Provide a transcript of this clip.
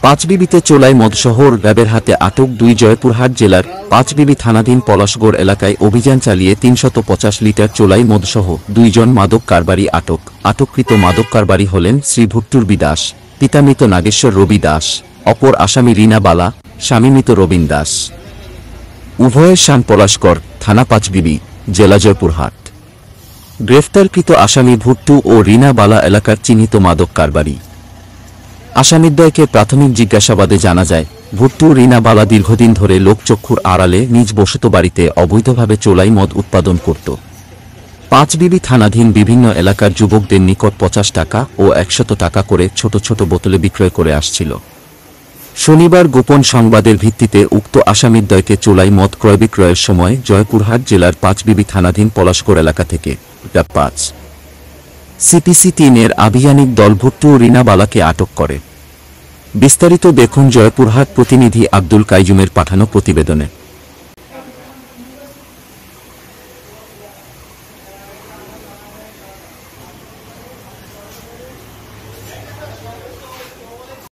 পাঁচবিবিতে চোলাই মদসহ র্যাবের হাতে আটক দুই। জয়পুরহাট জেলার পাঁচবিবি থানাধীন পলাশগড় এলাকায় অভিযান চালিয়ে ৩৫০ লিটার চোলাই মদসহ ২ জন মাদক কারবারি আটক। আটককৃত মাদক কারবারি হলেন শ্রী ভুট্টুর বিদাস, পিতা মৃত নাগেশ্বর রবি দাস, অপর আসামি রিনা বালা, স্বামী মৃত রবীন দাস। উভয়ের শান পলাশগড় থানা, পাঁচবিবি, জেলা জয়পুরহাট। গ্রেফতারকৃত আসামি ভুট্টু ও রিনা বালা এলাকার চিহ্নিত মাদক কারবারি। আসামিদ্বয়কে প্রাথমিক জিজ্ঞাসাবাদে জানা যায়, ভুট্টু রিনা বালা দীর্ঘদিন ধরে লোকচক্ষুর আড়ালে নিজ বসত বাড়িতে অবৈধভাবে চোলাই মদ উৎপাদন করত। পাঁচবিবি থানাধীন বিভিন্ন এলাকার যুবকদের নিকট ৫০ টাকা ও ১০০ টাকা করে ছোট ছোট বোতলে বিক্রয় করে আসছিল। শনিবার গোপন সংবাদের ভিত্তিতে উক্ত আসামিদ্বয়কে চোলাই মদ ক্রয় বিক্রয়ের সময় জয়পুরহাট জেলার পাঁচবিবি থানাধীন পলাশগড় এলাকা থেকে ৫ সিপিসি ৩-এর আভিযানিক দল ভুট্টু ও রিনা বালাকে আটক করে। বিস্তারিত দেখুন জয়পুরহাট প্রতিনিধি আব্দুল কাইয়ুমের পাঠানো প্রতিবেদনে।